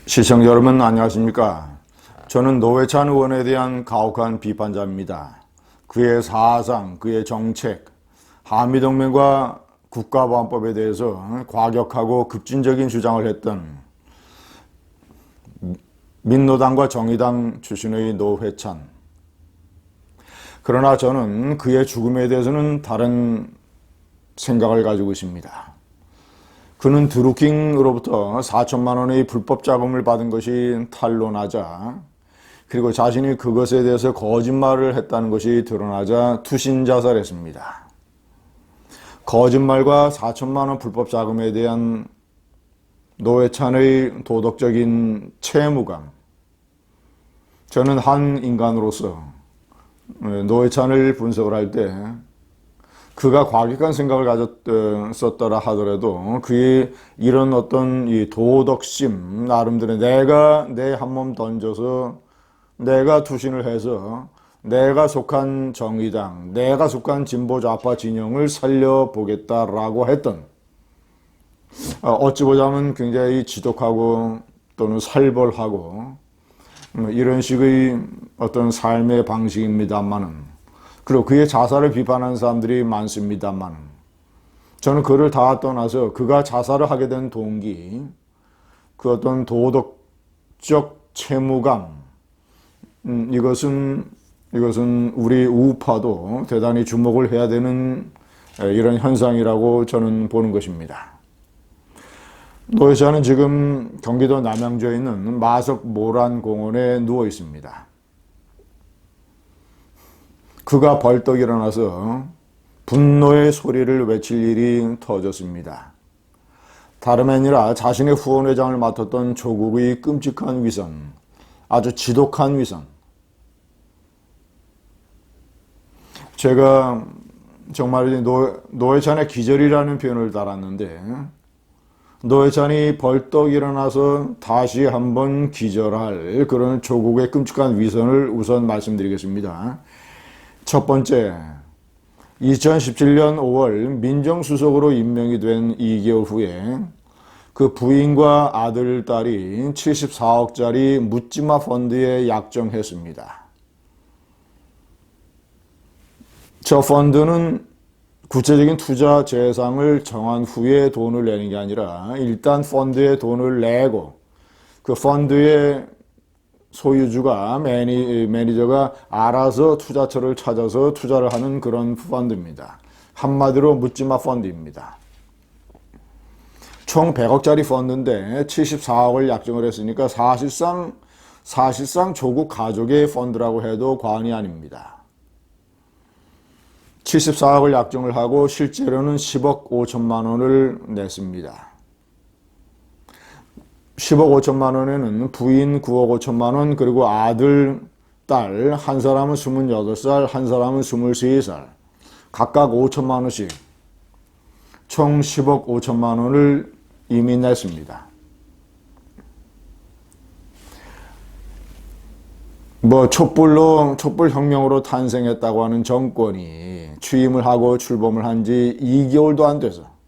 시청자 여러분 안녕하십니까? 저는 노회찬 의원에 대한 가혹한 비판자입니다. 그의 사상, 그의 정책, 한미동맹과 국가보안법에 대해서 과격하고 급진적인 주장을 했던 민노당과 정의당 출신의 노회찬. 그러나 저는 그의 죽음에 대해서는 다른 생각을 가지고 있습니다. 그는 드루킹으로부터 4천만 원의 불법 자금을 받은 것이 탄로나자, 그리고 자신이 그것에 대해서 거짓말을 했다는 것이 드러나자 투신 자살했습니다. 거짓말과 4천만 원 불법 자금에 대한 노회찬의 도덕적인 채무감, 저는 한 인간으로서 노회찬을 분석을 할 때 그가 과격한 생각을 가졌었더라 하더라도 그의 이런 어떤 이 도덕심, 나름대로 내가 내 한 몸 던져서 내가 투신을 해서 내가 속한 정의당, 내가 속한 진보 좌파 진영을 살려보겠다라고 했던, 어찌 보자면 굉장히 지독하고 또는 살벌하고 이런 식의 어떤 삶의 방식입니다만은, 그리고 그의 자살을 비판하는 사람들이 많습니다만, 저는 그를 다 떠나서 그가 자살을 하게 된 동기, 그 어떤 도덕적 채무감, 이것은 우리 우파도 대단히 주목을 해야 되는 이런 현상이라고 저는 보는 것입니다. 노회찬은 지금 경기도 남양주에 있는 마석 모란공원에 누워 있습니다. 그가 벌떡 일어나서 분노의 소리를 외칠 일이 터졌습니다. 다름 아니라 자신의 후원회장을 맡았던 조국의 끔찍한 위선, 아주 지독한 위선. 제가 정말 노회찬의 기절이라는 표현을 달았는데, 노회찬이 벌떡 일어나서 다시 한번 기절할 그런 조국의 끔찍한 위선을 우선 말씀드리겠습니다. 첫 번째, 2017년 5월 민정수석으로 임명이 된 2개월 후에 그 부인과 아들, 딸이 74억짜리 묻지마 펀드에 약정했습니다. 저 펀드는 구체적인 투자 대상을 정한 후에 돈을 내는 게 아니라 일단 펀드에 돈을 내고 그 펀드의 소유주가 매니저가 알아서 투자처를 찾아서 투자를 하는 그런 펀드입니다. 한마디로 묻지마 펀드입니다. 총 100억짜리 펀드인데 74억을 약정을 했으니까 사실상 조국 가족의 펀드라고 해도 과언이 아닙니다. 74억을 약정을 하고 실제로는 10억 5천만 원을 냈습니다. 10억 5천만 원에는 부인 9억 5천만 원, 그리고 아들, 딸, 한 사람은 28살, 한 사람은 23살, 각각 5천만 원씩 총 10억 5천만 원을 이미 냈습니다. 촛불혁명으로 탄생했다고 하는 정권이 취임을 하고 출범을 한 지 2개월도 안 돼서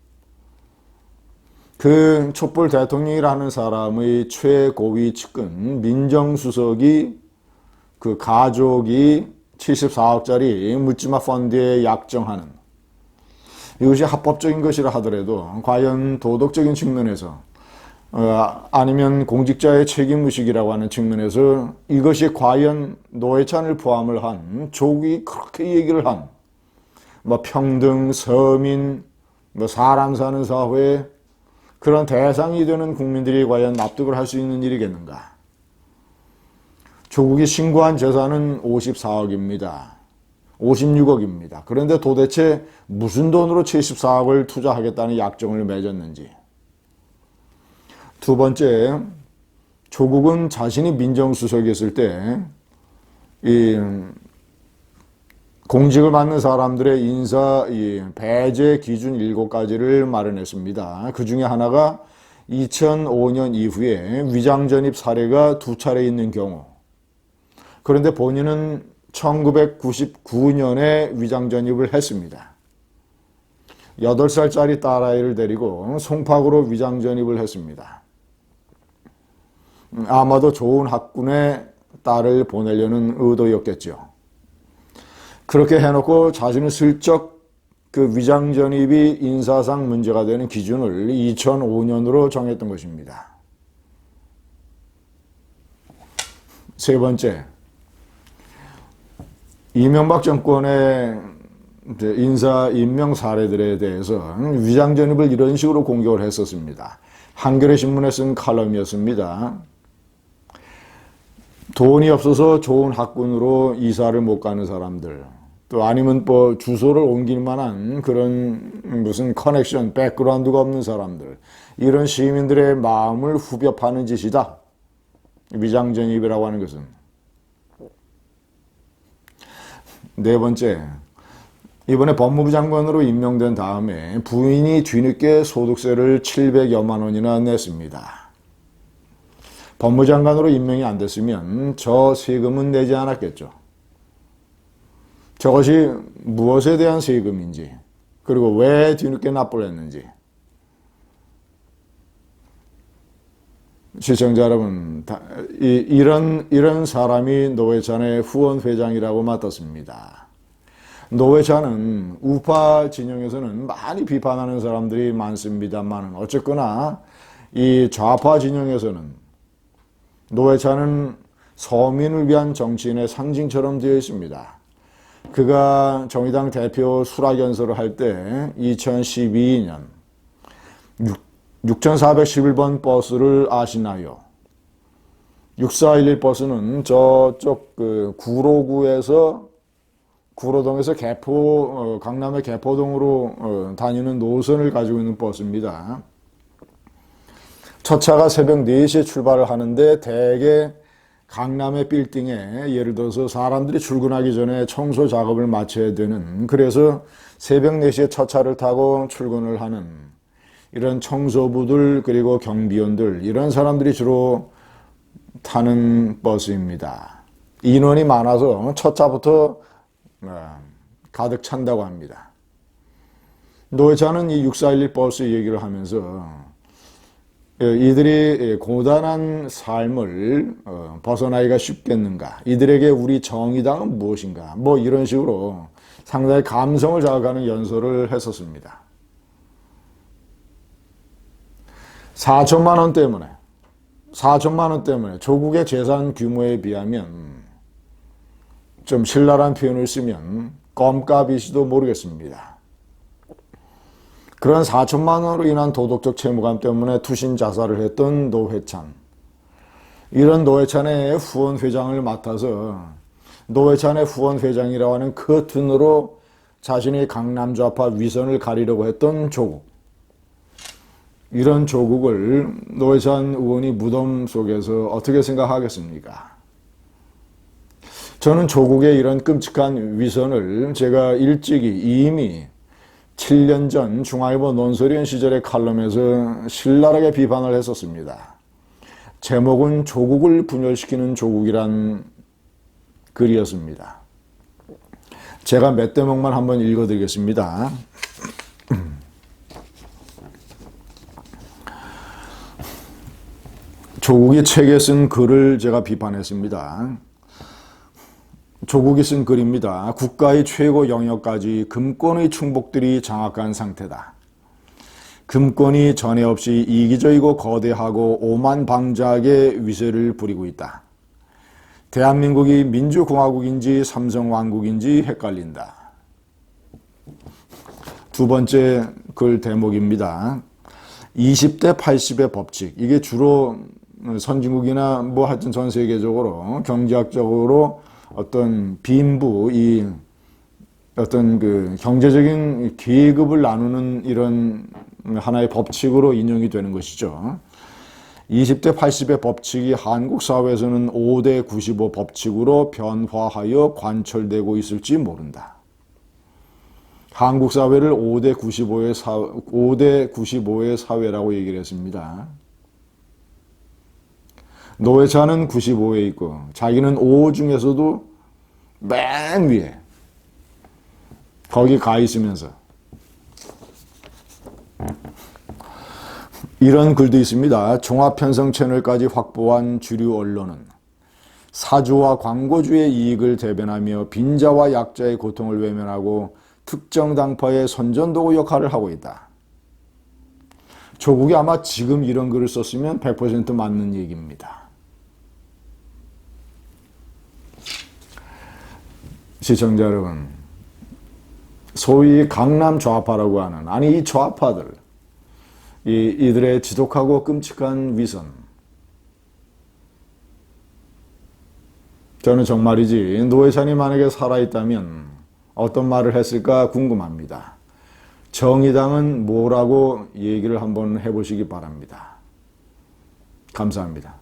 그 촛불 대통령이라는 사람의 최고위 측근 민정수석이 그 가족이 74억짜리 묻지마 펀드에 약정하는, 이것이 합법적인 것이라 하더라도 과연 도덕적인 측면에서 아니면 공직자의 책임의식이라고 하는 측면에서 이것이 과연 노회찬을 포함을 한 조국이 그렇게 얘기를 한 평등, 서민, 사람 사는 사회, 그런 대상이 되는 국민들이 과연 납득을 할 수 있는 일이겠는가? 조국이 신고한 재산은 54억입니다. 56억입니다. 그런데 도대체 무슨 돈으로 74억을 투자하겠다는 약정을 맺었는지. 두 번째, 조국은 자신이 민정수석이었을 때 공직을 맡는 사람들의 인사 배제 기준 7가지를 마련했습니다. 그 중에 하나가 2005년 이후에 위장전입 사례가 2차례 있는 경우, 그런데 본인은 1999년에 위장전입을 했습니다. 8살짜리 딸아이를 데리고 송파구로 위장전입을 했습니다. 아마도 좋은 학군에 딸을 보내려는 의도였겠죠. 그렇게 해놓고 자신은 슬쩍 그 위장전입이 인사상 문제가 되는 기준을 2005년으로 정했던 것입니다. 세 번째, 이명박 정권의 인사 임명 사례들에 대해서 위장전입을 이런 식으로 공격을 했었습니다. 한겨레 신문에 쓴 칼럼이었습니다. 돈이 없어서 좋은 학군으로 이사를 못 가는 사람들, 또 아니면 뭐 주소를 옮길 만한 그런 무슨 커넥션, 백그라운드가 없는 사람들, 이런 시민들의 마음을 후벼 파는 짓이다. 위장전입이라고 하는 것은. 네 번째, 이번에 법무부 장관으로 임명된 다음에 부인이 뒤늦게 소득세를 700여만 원이나 냈습니다. 법무부 장관으로 임명이 안 됐으면 저 세금은 내지 않았겠죠. 저것이 무엇에 대한 세금인지, 그리고 왜 뒤늦게 납부를 했는지. 시청자 여러분, 이런 사람이 노회찬의 후원회장이라고 맡았습니다. 노회찬은 우파 진영에서는 많이 비판하는 사람들이 많습니다만, 어쨌거나 이 좌파 진영에서는 노회찬은 서민을 위한 정치인의 상징처럼 되어 있습니다. 그가 정의당 대표 수락연설을 할 때 2012년 6411번 버스를 아시나요? 6411 버스는 저쪽 그 구로동에서 강남의 개포동으로 다니는 노선을 가지고 있는 버스입니다. 첫 차가 새벽 4시에 출발을 하는데 대개 강남의 빌딩에 예를 들어서 사람들이 출근하기 전에 청소 작업을 마쳐야 되는, 그래서 새벽 4시에 첫 차를 타고 출근을 하는 이런 청소부들, 그리고 경비원들, 이런 사람들이 주로 타는 버스입니다. 인원이 많아서 첫 차부터 가득 찬다고 합니다. 노회찬은 이 6411 버스 얘기를 하면서 이들이 고단한 삶을 벗어나기가 쉽겠는가? 이들에게 우리 정의당은 무엇인가? 뭐 이런 식으로 상당히 감성을 자극하는 연설을 했었습니다. 4천만 원 때문에 조국의 재산 규모에 비하면 좀 신랄한 표현을 쓰면 껌값일지도 모르겠습니다. 그런 4천만 원으로 인한 도덕적 채무감 때문에 투신 자살을 했던 노회찬. 이런 노회찬의 후원회장을 맡아서 노회찬의 후원회장이라고 하는 커튼으로 자신의 강남 좌파 위선을 가리려고 했던 조국. 이런 조국을 노회찬 의원이 무덤 속에서 어떻게 생각하겠습니까? 저는 조국의 이런 끔찍한 위선을 제가 일찍이 이미 7년 전 중앙일보 논설위원 시절의 칼럼에서 신랄하게 비판을 했었습니다. 제목은 조국을 분열시키는 조국이란 글이었습니다. 제가 몇 대목만 한번 읽어드리겠습니다. 조국이 책에 쓴 글을 제가 비판했습니다. 조국이 쓴 글입니다. 국가의 최고 영역까지 금권의 충복들이 장악한 상태다. 금권이 전에 없이 이기적이고 거대하고 오만방자하게 위세를 부리고 있다. 대한민국이 민주공화국인지 삼성왕국인지 헷갈린다. 두 번째 글 대목입니다. 20대 80의 법칙. 이게 주로 선진국이나 뭐 하여튼 전 세계적으로 경제학적으로 어떤 빈부, 이 어떤 그 경제적인 계급을 나누는 이런 하나의 법칙으로 인용이 되는 것이죠. 20대 80의 법칙이 한국 사회에서는 5대 95 법칙으로 변화하여 관철되고 있을지 모른다. 한국 사회를 5대 95의 사회라고 얘기를 했습니다. 노회찬은 95에 있고 자기는 5 중에서도 맨 위에 거기 가 있으면서 이런 글도 있습니다. 종합편성 채널까지 확보한 주류 언론은 사주와 광고주의 이익을 대변하며 빈자와 약자의 고통을 외면하고 특정 당파의 선전도구 역할을 하고 있다. 조국이 아마 지금 이런 글을 썼으면 100% 맞는 얘기입니다. 시청자 여러분, 소위 강남 좌파라고 하는, 아니 이 좌파들, 이들의 지독하고 끔찍한 위선, 저는 정말이지 노회찬이 만약에 살아있다면 어떤 말을 했을까 궁금합니다. 정의당은 뭐라고 얘기를 한번 해보시기 바랍니다. 감사합니다.